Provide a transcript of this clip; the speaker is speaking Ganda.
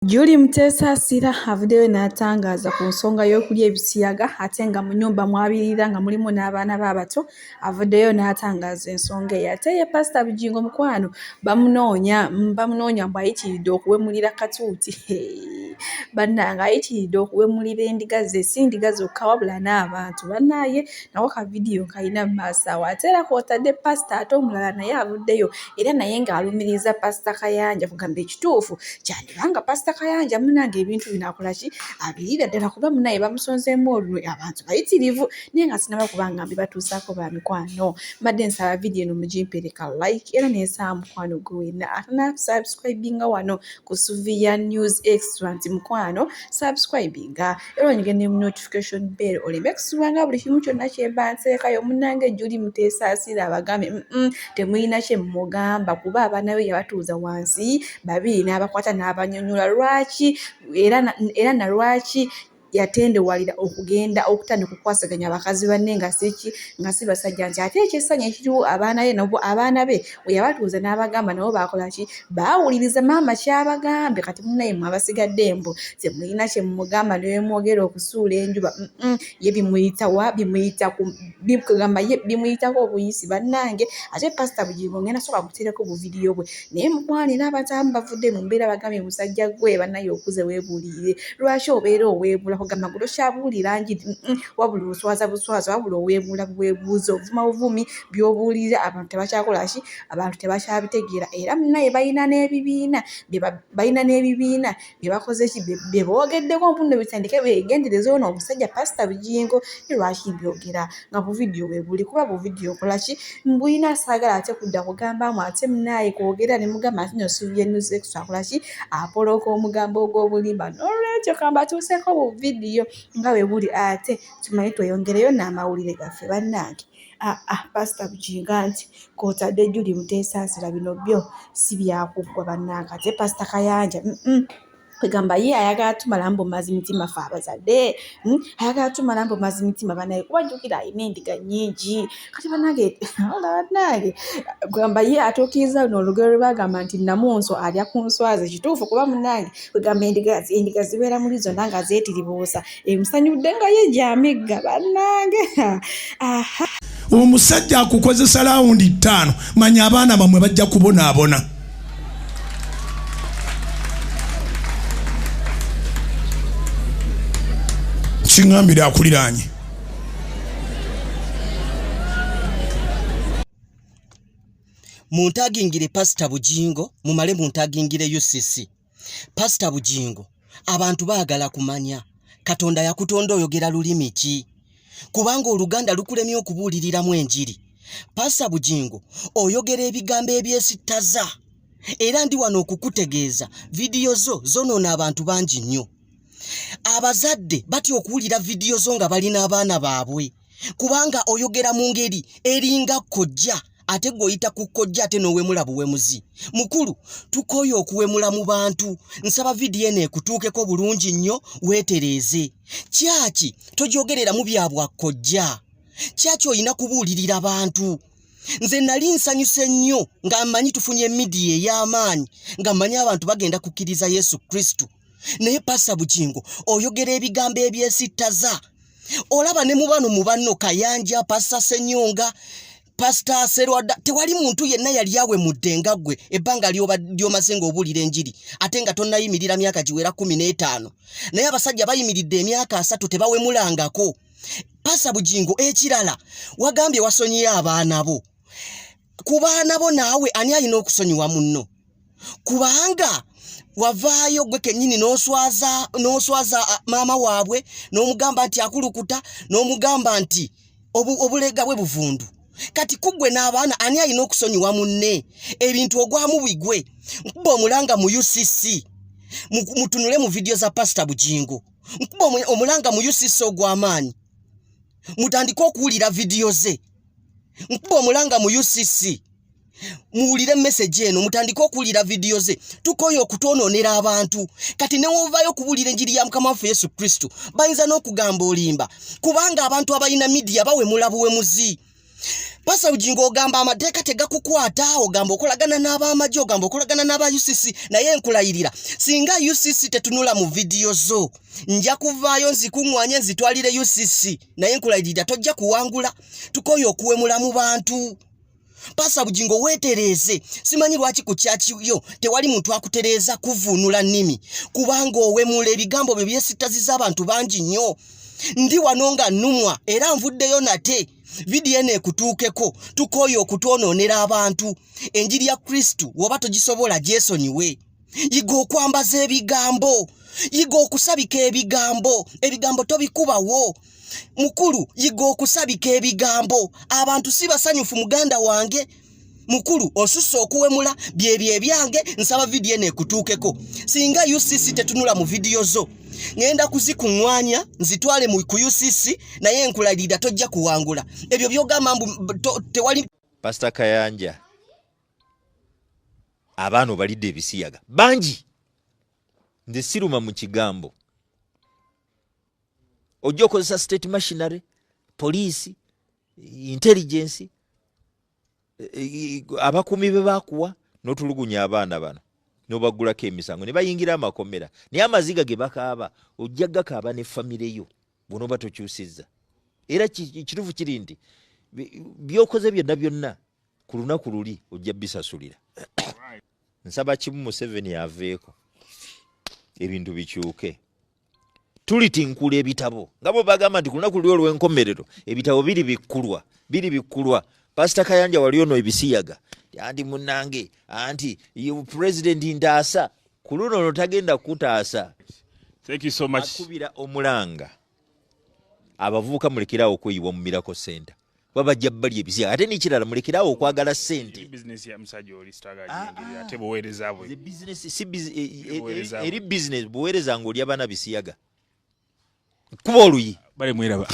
Julie Mutesasira avuddeyo n'atangaza ku nsonga y'okulya ebisiyaga ate nga mu nnyumba mwabirira nga mulimu n'abaana b'abato. Avuddeyo n'atangaza ensonga eyo. Ate ye Pastor Bujingo mukwano bamunoonya bw'ayitiridde okuwemulira katuuti. Bannange ayitiridde okuwemulira endiga ze, si ndiga zokka wabula n'abantu. Bannaaye nawo ka vidiyo kalina mu maaso awo. Ate era kw'otadde pastor ate omulala naye avuddeyo era naye ng'alumiriza Pastor Kayanja kugamba ekituufu kyandibanga Pastor Kayanja munange ebintu binakola ki abirira ddala kuba munaye bamusonzeemu olulwe abantu bayitirivu naye nga sinaba kubanga mbibatuusaako ba mikwano. Mbadde nsaba vidiyo eno mugimpereka like era n'ensaba mukwano gwe wenna atana subscribinga wano ku Suvia News Extra nti mukwano subscribinga era onyige ne notification bell oleme kusubanga buli kimu kyonna kyemba nteekayo. Munnange Julie Mutesasira abagambe temulina kye mugamba kuba abaana be yabatuuza wansi babiri n'abakwata n'abanyonyola. Lwaki era na lwaki yatendewalira okugenda okutandika okukwasaganya abakazi banne nga si basajja nti ate ekyessanya ekiriwo abaana be we yabatuuza n'abagamba nabo bakola ki baawuliriza maama kyabagambye. Kati munnaye mwe abasigadde embu temulina kye mugamba ne mwogera okusuula enjuba ye bimuyitako obuyisi bannange. Ate Pastor Bujingo ngenda soka kuteerako buvidiyo bwe naye mukwanira abantu abamu bavudde mu mbeera bagambye musajja gwe bannaye okuze weebuulirire lwaki obeera oweebula kugamba gulo kyabuulira njiri wabula oswaza buswaza wabula oweebula bwebuuza ovuma buvumi by'obuulira abantu tebakyakola ki abantu tebakyabitegeera. Era munnaye balina n'ebibiina bye bakoze ki bye boogeddeko mpuno bitandike beegendereze ono omusajja Pastor Bujingo. Lwaki mbyogera nga buvidiyo bwe buli kuba buvidiyo okola ki mbulina saagala ate kudda kugambamu ate munnaye kwogera ne mugamba ati no Suvia News Extra akola ki apolooka omugambo ogw'obulimba. N'olwekyo kambatuuseko buvidiyo nga bwe buli ate tumanyi tweyongereyo n'amawulire gaffe bannange. Pastor Bujingo nti kw'otadde Julie Mutesasira bino byo si byakuggwa bannange. Ate Pastor Kayanja kwegamba ye ayagala tumala mbu mazi mitima fe abazadde ayagala tumala mbu mazi mitima banaye kuba jjukira ayina endiga nnyingi. Kati bannange kwegamba ye atuukiriza luno olugero lwe bagamba nti namunso alya ku nswazi kituufu kuba munnange kwegamba endiga zibeera muri zonna nga zeetiribuusa emusanyudde nga ye gy'amigga bannange. Omusajja akukozesa laawundi 5 manya abaana bamwe bajja kubonaabona. Kingambira akuliranye. Muntagingire Pastor Bujingo mumale muntagingire UCC. Pastor Bujingo abantu baagala kumanya Katonda yakutonda oyogera lulimi ki kubanga Oluganda lukulemye okubuuliriramu enjiri. Pastor Bujingo oyogera ebigambo ebyesittaza era ndi wano okukutegeeza vidiyo zo zonoona abantu bangi nnyo. Abazadde batya okuwulira vidiyo zo nga balina abaana baabwe kubanga oyogera mu ngeri eringa kkojja ate gwoyita ku kkojja ate n'owemula buwemuzi. Mukulu tukooye okuwemula mu bantu. Nsaba vidiyo eno ekutuukeko bulungi nnyo weetereeze. Kyaki tojogerera mu bya bwakkojja? Kyaki olina kubuulirira abantu? Nze nali nsanyuse nnyo nga mmanyi tufunye midiya ey'amaanyi nga mmanyi abantu bagenda kukkiriza Yesu Kristo. Naye Pastor Bujingo oyogera ebigambo ebyesittaza. Olaba ne mu banno Kayanja, Pastor Senyonga, Pastor Serwada, tewali muntu yenna yali awe muddenga gwe ebbanga ly'omaze ng'obuulira enjiri ate nga tonnayimirira myaka giwera 15. Naye abasajja bayimiridde emyaka 3 tebawemulangako. Pastor Bujingo ekirala wagambye wasonyiye abaana bo. Ku baana bo naawe ani alina okusonyiwa munno? Kubanga wavaayo gwe kennyini n'oswaza maama waabwe n'omugamba nti akulukuta n'omugamba nti obulega bwe buvundu. Kati kuggwe n'abaana ani alina okusonyiwa munne? Ebintu ogwamu bigwe. Nkuba omulanga mu UCC mutunule mu vidiyo za Pastor Bujingo. Nkuba omulanga mu UCC ogw'amaanyi mutandika okuwulira vidiyo ze. Nkuba omulanga mu UCC muwulire message eno mutandika okuwulira vidiyo ze. Tukooye okutwonoonera abantu. Kati ne woovaayo okubuulira enjiri ya Mukama waffe Yesu Kristo bayinza n'okugamba olimba kubanga abantu abalina midiya bawemula buwemuzi. Pastor Bujingo ogamba amateeka tegakukwata, ogamba okolagana n'abamajo, ogamba okolagana n'aba UCC, naye nkulayirira singa UCC tetunula mu video zo nja kuvaayo nzikuŋŋwanye nzitwalire UCC, naye nkulayirira tojja kuwangula, tukoyo okuwemula mu bantu. Pastor Bujingo weetereze, simanyi lwaki ku church yo tewali muntu akutereza kuvuunula nnimi, kubanga owemula ebigambo bye byesittaziza abantu bangi nnyo. Ndi wano nga nnumwa era nvuddeyo nate video ene kutuukeko, tukoyo okutwonoonera abantu. Enjiri ya Kristu woba togisobola gyesonyiwe. Yiga okwambaza ebigambo, yiga okusabika ebigambo, ebigambo tobikubawo. Mukulu, yiga okusabika ebigambo, abantu si basanyufu muganda wange. Mukulu, osusse okuwemula byebye ebyange, nsaba video ene kutuukeko. Singa UCC tetunula mu video zo, ngenda kuzikuŋŋwanya nzitwale mu ku UCC, naye nkulayirira tojja kuwangula. Ebyo byogamba tewali. Pastor Kayanja, abaana balidde ebisiyaga bangi, nze siruma mu kigambo. Ojja okozesa state machinery, police, intelligence, abakuumi be bakuwa n'otulugunya abaana bano n'obagulako emisango ne bayingira amakomera, naye amaziga ge bakaaba ojja gakaaba ne famire yo bw'onoba tokyusizza. Era kituufu kiri nti byokoze byonna ku lunaku luli ojja bisasulira. Nsaba kimu Museveni aveeko ebintu bikyuke. Tulitinkula ebitabo nga bo bagamba nti ku lunaku luli olw'enkomerero ebitabo biri bikkulwa. Pastor Kayanja wali ono ebisiyaga anti munange anti president ndaasa ku luno ono tagenda kutaasa. Thank you so much. Akubira omulanga abavubuka mulekerawo okweyiwa mu Miracle Center babajja bali ebisiyaga ate n'ekirala mulekerawo okwagala ssente. Business ya musajja oli stagajingira ate buweereza abo. The business si eri business buweereza ng'oli abana bisiyaga kuba oluyi bale mwiraba.